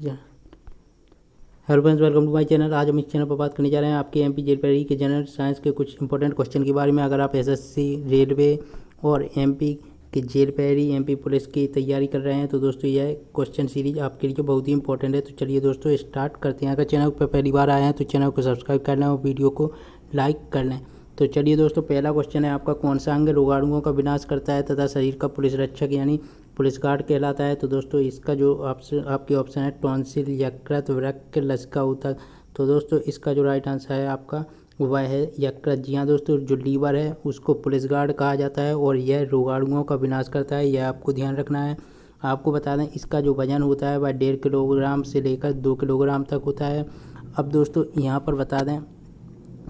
Hello friends, welcome to my channel. आज हम इस चैनल पर बात करने जा रहे हैं आपके एमपी जेईई के जनरल साइंस के कुछ इंपॉर्टेंट क्वेश्चन के बारे में। अगर आप एसएससी, रेलवे और एमपी के जेईई, एमपी पुलिस की तैयारी कर रहे हैं तो दोस्तों यह क्वेश्चन सीरीज आपके लिए बहुत ही इंपॉर्टेंट है। तो चलिए दोस्तों स्टार्ट करते हैं। अगर चैनल पर पहली बार आए हैं तो चैनल को सब्सक्राइब कर लें और वीडियो को लाइक कर लें। तो चलिए दोस्तों, पहला क्वेश्चन है आपका, कौन सा अंग रोगाणुओं का विनाश करता है तथा शरीर का पुलिस रक्षक यानी पुलिस गार्ड कहलाता है? तो दोस्तों इसका जो आपके ऑप्शन है टॉन्सिल, यकृत, वृक्क, लसिका ऊतक। तो दोस्तों इसका जो राइट आंसर है आपका वह है यकृत। जी हाँ दोस्तों, जो लीवर है उसको पुलिस गार्ड कहा जाता है और यह रोगाणुओं का विनाश करता है, यह आपको ध्यान रखना है। आपको बता दें इसका जो वजन होता है वह 1.5 किलोग्राम से लेकर 2 किलोग्राम तक होता है। अब दोस्तों यहाँ पर बता दें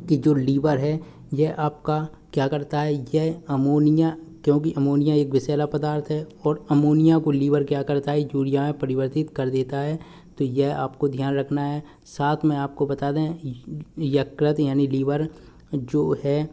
कि जो लीवर है यह आपका क्या करता है, यह अमोनिया, क्योंकि अमोनिया एक विषैला पदार्थ है और अमोनिया को लीवर क्या करता है, यूरिया में परिवर्तित कर देता है। तो यह आपको ध्यान रखना है। साथ में आपको बता दें यकृत यानी लीवर जो है,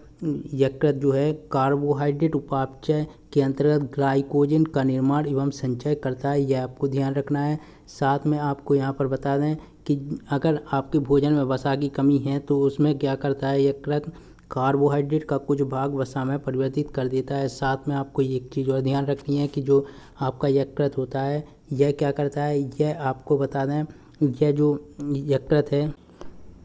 यकृत जो है कार्बोहाइड्रेट उपापचय के अंतर्गत ग्लाइकोजन का निर्माण एवं संचय करता है, यह आपको ध्यान रखना है। साथ में आपको यहाँ पर बता दें कि अगर आपके भोजन में वसा की कमी है तो उसमें क्या करता है, यकृत कार्बोहाइड्रेट का कुछ भाग वसा में परिवर्तित कर देता है। साथ में आपको एक चीज़ और ध्यान रखनी है कि जो आपका यकृत होता है यह क्या करता है, यह आपको बता दें, यह जो यकृत है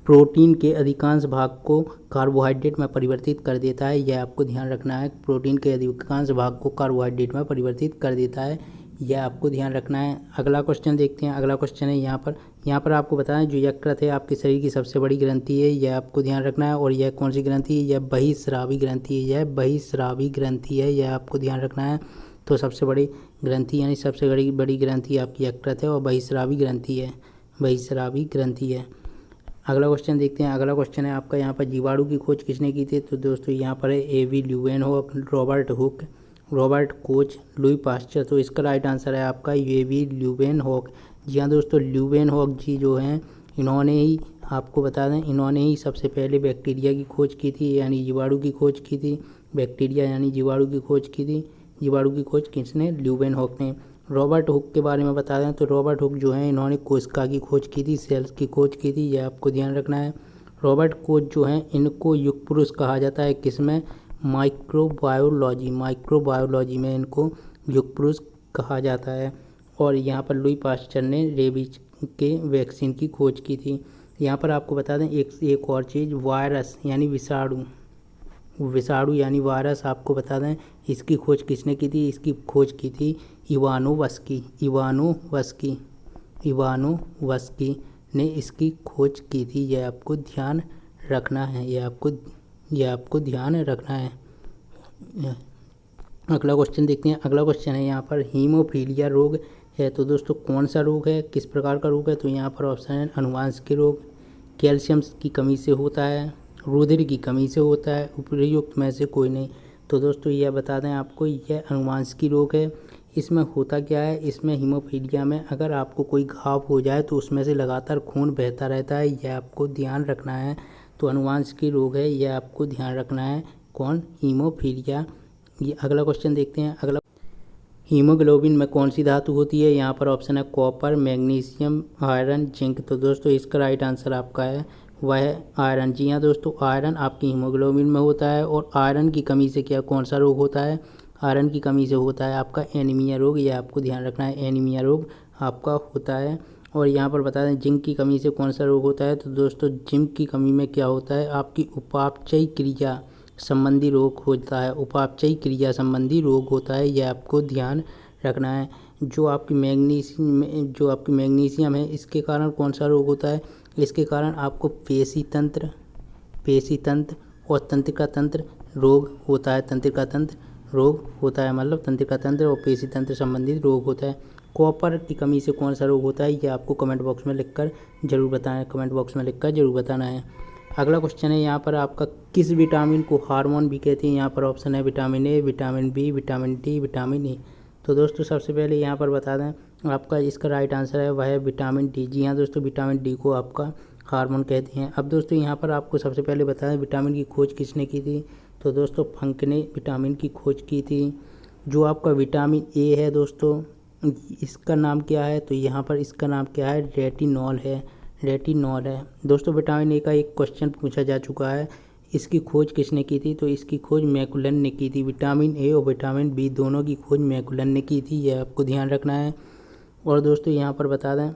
प्रोटीन के अधिकांश भाग को कार्बोहाइड्रेट में परिवर्तित कर देता है, यह आपको ध्यान रखना है। प्रोटीन के अधिकांश भाग को कार्बोहाइड्रेट में परिवर्तित कर देता है, यह आपको ध्यान रखना है। अगला क्वेश्चन देखते हैं। अगला क्वेश्चन है यहाँ पर आपको बताएं जो यकृत है आपके शरीर की सबसे बड़ी ग्रंथि है, यह आपको ध्यान रखना है। और यह कौन सी ग्रंथि है, यह बहिस्रावी ग्रंथि है, यह बहिस्रावी ग्रंथि है, यह आपको ध्यान रखना है। तो सबसे बड़ी ग्रंथि यानी सबसे बड़ी ग्रंथि आपकी यकृत है और बहिस्रावी ग्रंथि है, बहिस्रावी ग्रंथि है। अगला क्वेश्चन देखते हैं। अगला क्वेश्चन है आपका यहाँ पर जीवाणु की खोज किसने की थी? तो दोस्तों यहाँ पर है A.V. Leeuwenhoek, Robert Hooke, Robert Koch, Louis Pasteur. तो इसका राइट आंसर है आपका A.V. ल्यूवेनहॉक। जी हाँ दोस्तों, ल्यूवेनहॉक जी जो हैं इन्होंने ही, आपको बता दें, इन्होंने ही सबसे पहले बैक्टीरिया की खोज की थी यानी जीवाणु की खोज की थी। बैक्टीरिया यानी जीवाणु की खोज की थी। जीवाणु की खोज किसने? ल्यूवेनहॉक ने। रॉबर्ट हुक के बारे में बता दें तो रॉबर्ट हुक जो है इन्होंने कोशिका की खोज की थी, सेल्स की खोज की थी, यह आपको ध्यान रखना है। रॉबर्ट कोच जो हैं इनको युग पुरुष कहा जाता है, किसमें? माइक्रोबायोलॉजी, माइक्रोबायोलॉजी में इनको युग पुरुष कहा जाता है। और यहाँ पर लुई पास्चर ने रेबीज के वैक्सीन की खोज की थी। यहाँ पर आपको बता दें एक और चीज़, वायरस यानी विषाणु यानी वायरस, आपको बता दें इसकी खोज किसने की थी? इसकी खोज की थी इवानोवस्की ने इसकी खोज की थी, यह आपको ध्यान रखना है, यह आपको ध्यान रखना है। अगला क्वेश्चन देखते हैं। अगला क्वेश्चन है यहाँ पर हीमोफीलिया रोग है। तो दोस्तों कौन सा रोग है, किस प्रकार का रोग है? तो यहाँ पर ऑप्शन है अनुवांशिक रोग, कैल्शियम की कमी से होता है, रुधिर की कमी से होता है, उपयुक्त में से कोई नहीं। तो दोस्तों यह बता दें आपको, यह अनुवांशिक रोग है। इसमें होता क्या है, इसमें हीमोफीलिया में अगर आपको कोई घाव हो जाए तो उसमें से लगातार खून बहता रहता है, यह आपको ध्यान रखना है। तो अनुवांशिक रोग है, यह आपको ध्यान रखना है। कौन? हीमोफीलिया। ये अगला क्वेश्चन देखते हैं। अगला, हीमोग्लोबिन में कौन सी धातु होती है? यहाँ पर ऑप्शन है कॉपर, मैग्नीशियम, आयरन, जिंक। तो दोस्तों इसका राइट आंसर आपका है वह है आयरन। जी हाँ दोस्तों, आयरन आपकी हीमोग्लोबिन में होता है और आयरन की कमी से क्या, कौन सा रोग होता है? आयरन की कमी से होता है आपका एनीमिया रोग, यह आपको ध्यान रखना है, एनीमिया रोग आपका होता है। और यहाँ पर बता दें जिंक की कमी से कौन सा रोग होता है? तो दोस्तों जिंक की कमी में क्या होता है, आपकी उपापचयी क्रिया संबंधी रोग होता है, उपापचयी क्रिया संबंधी रोग होता है, यह आपको ध्यान रखना है। जो आपकी मैग्नीशियम है इसके कारण कौन सा रोग होता है? इसके कारण आपको पेशी तंत्र और तंत्रिका तंत्र रोग होता है, तंत्रिका तंत्र रोग होता है, मतलब तंत्रिका तंत्र और पेशी तंत्र संबंधित रोग होता है। कॉपर की कमी से कौन सा रोग होता है? ये आपको कमेंट बॉक्स में लिखकर जरूर बताना है। अगला क्वेश्चन है यहाँ पर आपका, किस विटामिन को हार्मोन भी कहते हैं? यहाँ पर ऑप्शन है vitamin A, vitamin B, vitamin D, vitamin E. तो दोस्तों सबसे पहले यहाँ पर बता दें आपका इसका राइट आंसर है वह है विटामिन डी। जी हाँ दोस्तों, विटामिन डी को आपका हार्मोन कहते हैं। अब दोस्तों यहाँ पर आपको सबसे पहले बता दें विटामिन की खोज किसने की थी? तो दोस्तों फंक ने विटामिन की खोज की थी। जो आपका विटामिन ए है दोस्तों, इसका नाम क्या है, तो यहाँ पर इसका नाम क्या है, रेटिनॉल है, रेटिनॉल है। दोस्तों विटामिन ए का एक क्वेश्चन पूछा जा चुका है, इसकी खोज किसने की थी, तो इसकी खोज मैकुलन ने की थी। विटामिन ए और विटामिन बी दोनों की खोज मैकुलन ने की थी, यह आपको ध्यान रखना है। और दोस्तों यहाँ पर बता दें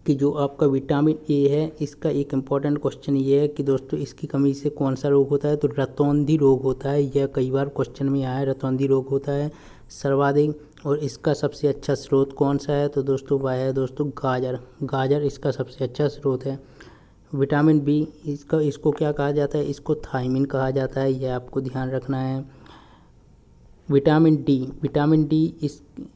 कि जो आपका विटामिन ए है, इसका एक इम्पॉर्टेंट क्वेश्चन ये है कि दोस्तों इसकी कमी से कौन सा रोग होता है, तो रतौंधी रोग होता है। यह कई बार क्वेश्चन में आया है, रतौंधी रोग होता है सर्वाधिक। और इसका सबसे अच्छा स्रोत कौन सा है, तो दोस्तों वह है दोस्तों गाजर, गाजर इसका सबसे अच्छा स्रोत है। विटामिन बी इसको क्या कहा जाता है, इसको थायमिन कहा जाता है, यह आपको ध्यान रखना है। विटामिन डी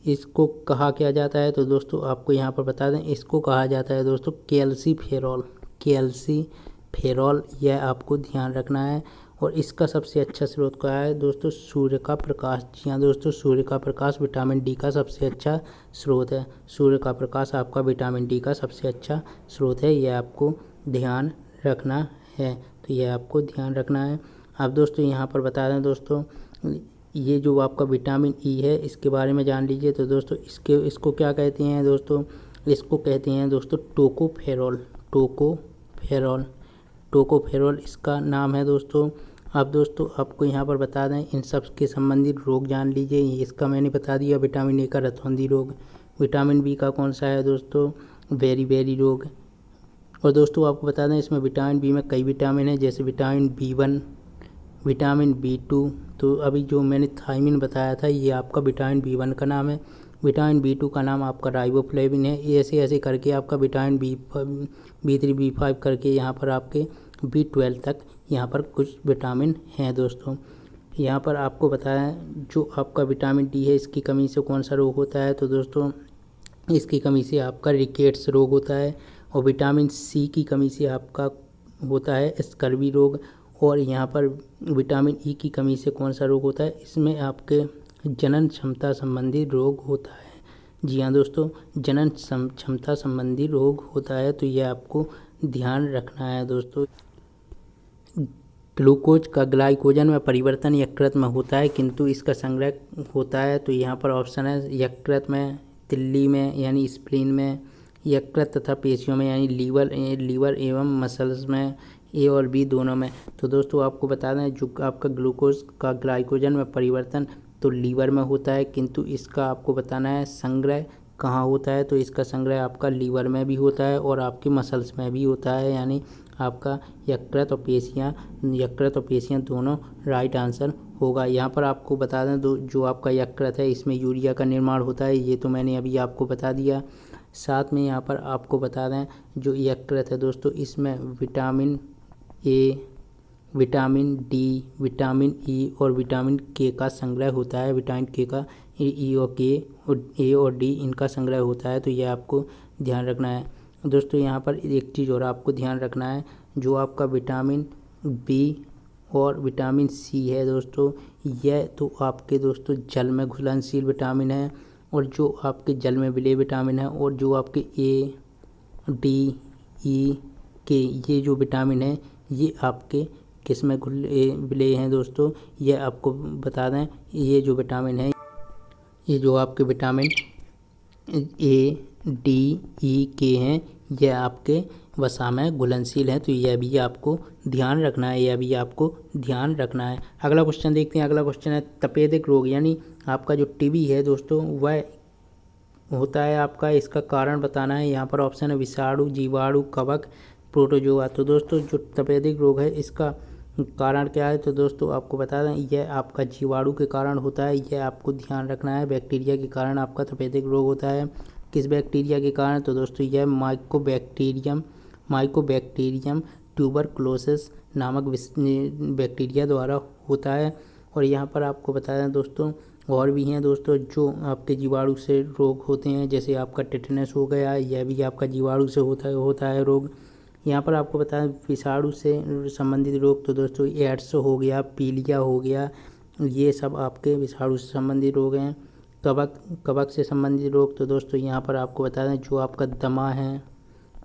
इसको कहा क्या जाता है, तो दोस्तों आपको यहाँ पर बता दें, इसको कहा जाता है दोस्तों कैल्सीफेरॉल, कैल्सीफेरॉल, यह आपको ध्यान रखना है। और इसका सबसे अच्छा स्रोत क्या है दोस्तों, सूर्य का प्रकाश। जी हाँ दोस्तों, सूर्य का प्रकाश विटामिन डी का सबसे अच्छा स्रोत है। सूर्य का प्रकाश आपका विटामिन डी का सबसे अच्छा स्रोत है, यह आपको ध्यान रखना है, तो यह आपको ध्यान रखना है। अब दोस्तों यहाँ पर बता दें दोस्तों, ये जो आपका विटामिन ई है इसके बारे में जान लीजिए। तो दोस्तों इसको क्या कहते हैं दोस्तों, इसको कहते हैं दोस्तों टोकोफेरॉल, टोकोफेरॉल इसका नाम है दोस्तों। अब दोस्तों आपको यहाँ पर बता दें, इन सब के संबंधित रोग जान लीजिए। इसका मैंने बता दिया, विटामिन ए का रतौंधी रोग। विटामिन बी का कौन सा है दोस्तों, बेरी रोग। और दोस्तों आपको बता दें, इसमें विटामिन बी में कई विटामिन है, जैसे विटामिन B1, विटामिन B2। तो अभी जो मैंने थायमिन बताया था, ये आपका विटामिन B1 का नाम है। विटामिन B2 का नाम आपका राइबोफ्लेविन है। ऐसे ऐसे करके आपका विटामिन B3 B5 करके यहाँ पर आपके B12 तक यहाँ पर कुछ विटामिन हैं दोस्तों। यहाँ पर आपको बताया जो आपका विटामिन डी है, इसकी कमी से कौन सा रोग होता है, तो दोस्तों इसकी कमी से आपका रिकेट्स रोग होता है। और विटामिन सी की कमी से आपका होता है स्कर्वी रोग। और यहाँ पर विटामिन ई की कमी से कौन सा रोग होता है, इसमें आपके जनन क्षमता संबंधी रोग होता है। जी हाँ दोस्तों, जनन क्षमता संबंधी रोग होता है, तो यह आपको ध्यान रखना है दोस्तों। ग्लूकोज का ग्लाइकोजन में परिवर्तन यकृत में होता है, किंतु इसका संग्रह होता है, तो यहाँ पर ऑप्शन है यकृत में, तिल्ली में यानी स्प्लीन में, यकृत तथा पेशियों में यानी लीवर एवं मसल्स में, ए और बी दोनों में। तो दोस्तों आपको बता दें, जो आपका ग्लूकोज का ग्लाइकोजन में परिवर्तन तो लीवर में होता है, किंतु इसका आपको बताना है संग्रह कहाँ होता है, तो इसका संग्रह आपका लीवर में भी होता है और आपकी मसल्स में भी होता है, यानी आपका यकृत और पेशियाँ दोनों राइट आंसर होगा। यहाँ पर आपको बता दें, जो आपका यकृत है इसमें यूरिया का निर्माण होता है, ये तो मैंने अभी आपको बता दिया। साथ में यहाँ पर आपको बता दें, जो यकृत है दोस्तों, इसमें vitamin A, vitamin D, vitamin ई और विटामिन के का संग्रह होता है। विटामिन के का ए और डी इनका संग्रह होता है, तो यह आपको ध्यान रखना है दोस्तों। यहाँ पर एक चीज़ और आपको ध्यान रखना है, जो आपका विटामिन बी और विटामिन सी है दोस्तों, यह तो आपके दोस्तों जल में घुलनशील विटामिन है, और जो आपके जल में विलेय विटामिन है, और जो आपके ए, डी, ई, के ये जो विटामिन है, ये आपके किस में विलेय हैं दोस्तों, ये आपको बता दें। ये जो विटामिन है, ये जो आपके विटामिन ए, डी, ई, के हैं, यह आपके वसा में घुलनशील हैं, तो यह भी आपको ध्यान रखना है, अगला क्वेश्चन देखते हैं। अगला क्वेश्चन है तपेदिक रोग, यानी आपका जो टीबी है दोस्तों, वह होता है आपका, इसका कारण बताना है। यहाँ पर ऑप्शन है विषाणु, जीवाणु, कवक, प्रोटोजोआ। तो दोस्तों जो तपेदिक रोग है, इसका कारण क्या है, तो दोस्तों आपको बता दें, यह आपका जीवाणु के कारण होता है, यह आपको ध्यान रखना है। बैक्टीरिया के कारण आपका तपेदिक रोग होता है। किस बैक्टीरिया के कारण, तो दोस्तों यह माइकोबैक्टीरियम ट्यूबरक्लोसिस नामक बैक्टीरिया द्वारा होता है। और यहाँ पर आपको बता दें दोस्तों, और भी हैं दोस्तों जो आपके जीवाणु से रोग होते हैं, जैसे आपका टेटनस हो गया, यह भी आपका जीवाणु से होता है रोग। यहाँ पर आपको बताएं विषाणु से संबंधित रोग, तो दोस्तों एड्स हो गया, पीलिया हो गया, ये सब आपके विषाणु से संबंधित रोग हैं। कवक से संबंधित रोग, तो दोस्तों यहाँ पर आपको बता दें, जो आपका दमा है,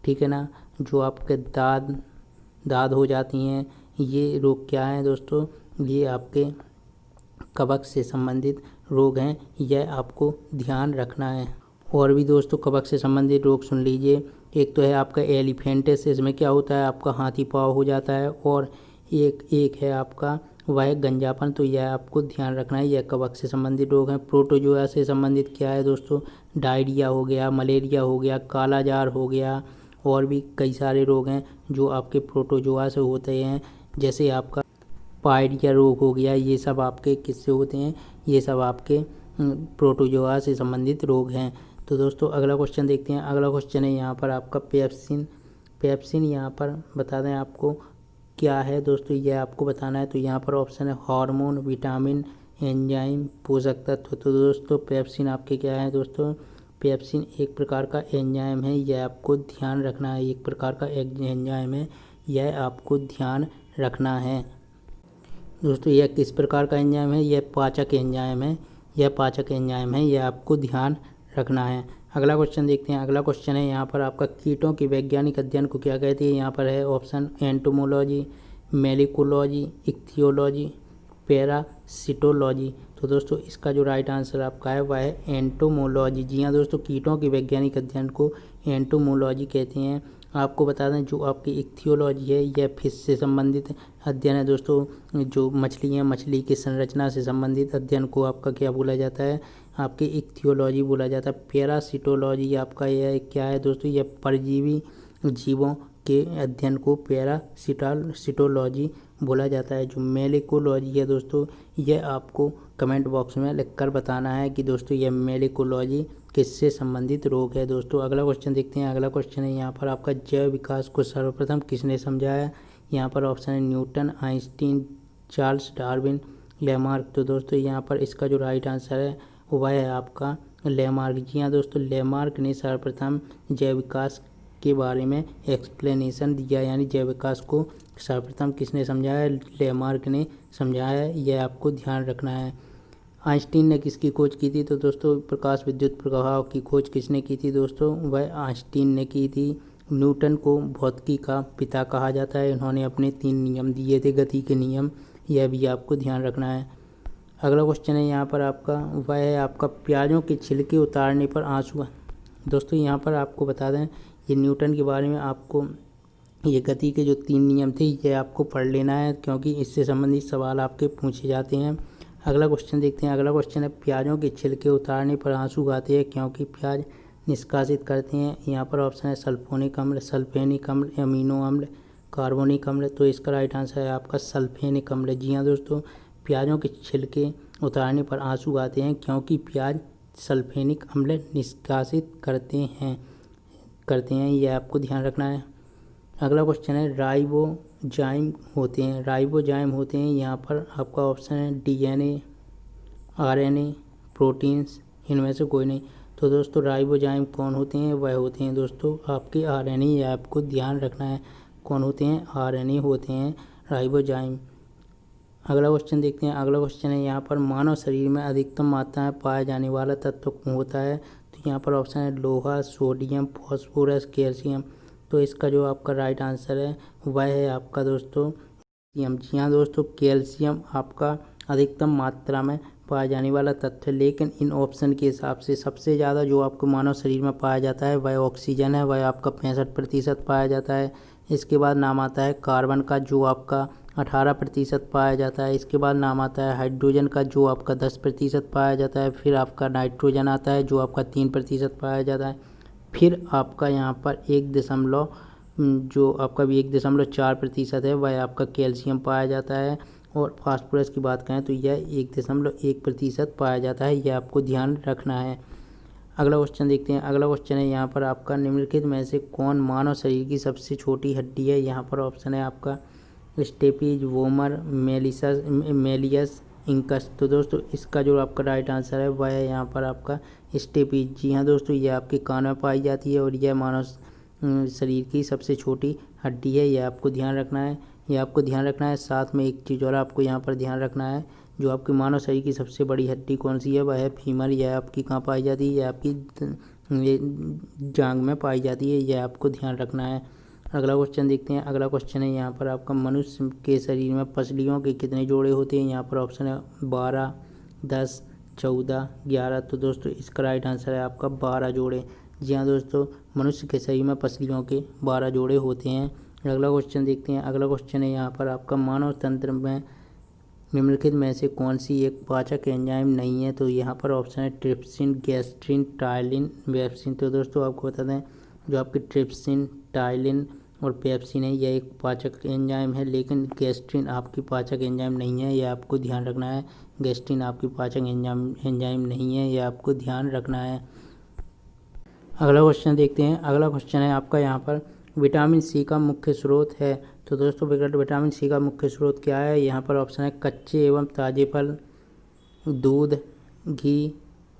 ठीक है ना, जो आपके दाद हो जाती हैं, ये रोग क्या है दोस्तों, ये आपके कवक से संबंधित रोग हैं, यह आपको ध्यान रखना है। और भी दोस्तों कवक से संबंधित रोग सुन लीजिए। एक तो है आपका एलिफेंटिस, इसमें क्या होता है आपका हाथी पाँव हो जाता है। और एक है आपका वह गंजापन, तो यह आपको ध्यान रखना है, यह कवक से संबंधित रोग हैं। प्रोटोजोआ से संबंधित क्या है दोस्तों, डायरिया हो गया, मलेरिया हो गया, कालाजार हो गया, और भी कई सारे रोग हैं जो आपके प्रोटोजोआ से होते हैं, जैसे आपका पायरिया रोग हो गया। ये सब आपके किससे होते हैं, ये सब आपके प्रोटोजोआ से संबंधित रोग हैं। तो दोस्तों अगला क्वेश्चन देखते हैं। अगला क्वेश्चन है यहाँ पर आपका पेप्सिन यहाँ पर बता दें आपको क्या है दोस्तों, यह आपको बताना है। तो यहाँ पर ऑप्शन है हार्मोन, विटामिन, एंजाइम, पोषक तत्व। तो दोस्तों पेप्सिन आपके क्या है दोस्तों, पेप्सिन एक प्रकार का एंजाइम है, यह आपको ध्यान रखना है। एक प्रकार का एंजाइम है, यह आपको ध्यान रखना है दोस्तों। यह किस प्रकार का एंजाइम है, यह पाचक एंजाइम है, यह पाचक एंजाइम है, यह आपको ध्यान रखना है। अगला क्वेश्चन देखते हैं। अगला क्वेश्चन है यहाँ पर आपका कीटों की वैज्ञानिक अध्ययन को क्या कहते हैं। यहाँ पर है ऑप्शन एंटोमोलॉजी, मेलिकोलॉजी, इक्थियोलॉजी, पैरासिटोलॉजी। तो दोस्तों इसका जो राइट आंसर आपका है वह है एंटोमोलॉजी। जी हाँ दोस्तों, कीटों की वैज्ञानिक अध्ययन को एंटोमोलॉजी कहते हैं। आपको बता दें जो आपकी इक्थियोलॉजी है यह फिश से संबंधित अध्ययन है दोस्तों। जो मछली है, मछली की संरचना से संबंधित अध्ययन को आपका क्या बोला जाता है, आपकी इक्थियोलॉजी बोला जाता है। पैरासिटोलॉजी आपका यह क्या है दोस्तों, यह परजीवी जीवों के अध्ययन को पैरासिटोलॉजी बोला जाता है। जो मेलिकोलॉजी है दोस्तों, यह आपको कमेंट बॉक्स में लिखकर बताना है कि दोस्तों यह मेलिकोलॉजी किससे संबंधित रोग है दोस्तों। अगला क्वेश्चन देखते हैं। अगला क्वेश्चन है यहाँ पर आपका जैव विकास को सर्वप्रथम किसने समझाया। यहाँ पर ऑप्शन है Newton, Einstein, Charles Darwin, Lamarck. तो दोस्तों यहाँ पर इसका जो राइट आंसर है वह है आपका लेमार्क। जी हाँ दोस्तों, लेमार्क ने सर्वप्रथम जैव विकास के बारे में एक्सप्लेनेशन दिया, यानी जैव विकास को सर्वप्रथम किसने समझाया, लेमार्क ने समझाया। यह आपको ध्यान रखना है। आइंस्टीन ने किसकी खोज की थी। तो दोस्तों प्रकाश विद्युत प्रभाव की खोज किसने की थी दोस्तों, वह आइंस्टीन ने की थी। न्यूटन को भौतिकी का पिता कहा जाता है, इन्होंने अपने 3 नियम दिए थे, गति के नियम, यह भी आपको ध्यान रखना है। अगला क्वेश्चन है यहाँ पर आपका वह है आपका प्याज़ों के छिलके उतारने पर आंसू। दोस्तों यहाँ पर आपको बता दें ये न्यूटन के बारे में आपको ये गति के जो 3 नियम थे ये आपको पढ़ लेना है, क्योंकि इससे संबंधित सवाल आपके पूछे जाते हैं। अगला क्वेश्चन देखते हैं। अगला क्वेश्चन है प्याज़ों के छिलके उतारने पर आंसू आते हैं क्योंकि प्याज निष्कासित करते हैं। यहाँ पर ऑप्शन है सल्फोनिक अम्ल, सल्फेनिक अम्ल, अमीनो अम्ल, कार्बोनिक अम्ल। तो इसका राइट आंसर है आपका सल्फेनिक अम्ल। जी हाँ दोस्तों, प्याज़ों के छिलके उतारने पर आंसू आते हैं क्योंकि प्याज सल्फेनिक अम्ल निष्कासित करते हैं, यह आपको ध्यान रखना है। अगला क्वेश्चन है राइबोजाइम होते हैं, यहाँ पर आपका ऑप्शन है डीएनए, आरएनए, प्रोटीन्स, इनमें से कोई नहीं। तो दोस्तों राइबोजाइम कौन होते हैं, वह होते हैं दोस्तों आपके आरएनए, यह आपको ध्यान रखना है। कौन होते हैं, आरएनए होते हैं राइबोजाइम। अगला क्वेश्चन देखते हैं। अगला क्वेश्चन है यहाँ पर मानव शरीर में अधिकतम मात्रा में पाया जाने वाला तत्व कौन होता है। तो यहाँ पर ऑप्शन है लोहा, सोडियम, फॉस्फोरस, कैल्शियम। तो इसका जो आपका राइट आंसर है वह है आपका दोस्तों कैल्शियम। जी हाँ दोस्तों, कैल्शियम आपका अधिकतम मात्रा में पाया जाने वाला तत्व है, लेकिन इन ऑप्शन के हिसाब से सबसे ज़्यादा जो आपको मानव शरीर में पाया जाता है वह ऑक्सीजन है, वह आपका 65% पाया जाता है। इसके बाद नाम आता है कार्बन का जो आपका 18% पाया जाता है। इसके बाद नाम आता है हाइड्रोजन का जो आपका 10% पाया जाता है। फिर आपका नाइट्रोजन आता है जो आपका 3% पाया जाता है। फिर आपका यहाँ पर 1.4% है वह आपका कैल्शियम पाया जाता है। और फास्फोरस की बात करें तो यह 1.1% पाया जाता है, यह आपको ध्यान रखना है। अगला क्वेश्चन देखते हैं। अगला क्वेश्चन है यहाँ पर आपका निम्नलिखित में से कौन मानव शरीर की सबसे छोटी हड्डी है। यहाँ पर ऑप्शन है आपका स्टेपीज, वोमर, मेलियस, इंकस। तो दोस्तों इसका जो आपका राइट आंसर है वह है यहाँ पर आपका स्टेपीज। जी हाँ दोस्तों, यह आपके कान में पाई जाती है और यह मानव शरीर की सबसे छोटी हड्डी है, यह आपको ध्यान रखना है। साथ में एक चीज़ और आपको यहाँ पर ध्यान रखना है, जो आपके मानव शरीर की सबसे बड़ी हड्डी कौन सी है, वह है फीमर। यह आपकी कहाँ पाई जाती है, यह आपकी जांघ में पाई जाती है, यह आपको ध्यान रखना है। अगला क्वेश्चन देखते हैं। अगला क्वेश्चन है यहाँ पर आपका मनुष्य के शरीर में पसलियों के कितने जोड़े होते हैं। यहाँ पर ऑप्शन है 12, 10, 14, 11। तो दोस्तों इसका राइट आंसर है आपका 12 जोड़े। जी हाँ दोस्तों, मनुष्य के शरीर में पसलियों के 12 जोड़े होते हैं। अगला क्वेश्चन देखते हैं। अगला क्वेश्चन है यहाँ पर आपका, मानव तंत्र में निम्नलिखित में से कौन सी एक पाचक एंजाइम नहीं है? तो यहाँ पर ऑप्शन है ट्रिप्सिन, गैस्ट्रिन, टाइलिन, पेप्सिन। तो दोस्तों आपको बता दें, जो आपकी ट्रिप्सिन, टाइलिन और पेप्सिन है यह एक पाचक एंजाइम है, लेकिन गैस्ट्रिन आपकी पाचक एंजाइम नहीं है, यह आपको ध्यान रखना है। गैस्ट्रिन आपकी पाचक एंजाइम नहीं है, यह आपको ध्यान रखना है। अगला क्वेश्चन देखते हैं। अगला क्वेश्चन है आपका यहाँ पर, विटामिन सी का मुख्य स्रोत है। तो दोस्तों विटामिन सी का मुख्य स्रोत क्या है? यहाँ पर ऑप्शन है कच्चे एवं ताज़े फल, दूध, घी,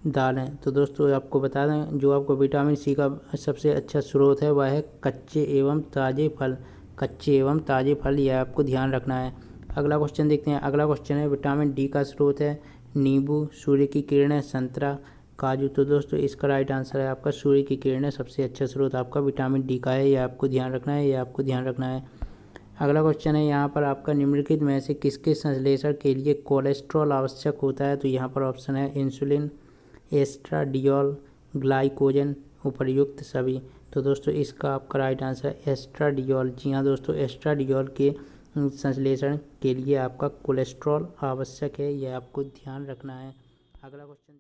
दालें। तो दोस्तों आपको बता दें, जो आपको विटामिन सी का सबसे अच्छा स्रोत है वह है कच्चे एवं ताज़े फल। कच्चे एवं ताज़े फल, यह आपको ध्यान रखना है। अगला क्वेश्चन देखते हैं। अगला क्वेश्चन है, विटामिन डी का स्रोत है नींबू, सूर्य की किरणें, संतरा, काजू। तो दोस्तों इसका राइट आंसर है आपका सूर्य की किरणें सबसे अच्छा स्रोत आपका विटामिन डी का है, यह आपको ध्यान रखना है, यह आपको ध्यान रखना है। अगला क्वेश्चन है यहाँ पर आपका, निम्नलिखित में से किसके संश्लेषण के लिए कोलेस्ट्रॉल आवश्यक होता है? तो यहाँ पर ऑप्शन है इंसुलिन, एस्ट्राडियोल, ग्लाइकोजन, उपर्युक्त सभी। तो दोस्तों इसका आपका राइट आंसर है एस्ट्राडियोल। जी हाँ दोस्तों, एस्ट्राडियोल के संश्लेषण के लिए आपका कोलेस्ट्रॉल आवश्यक है, यह आपको ध्यान रखना है। अगला क्वेश्चन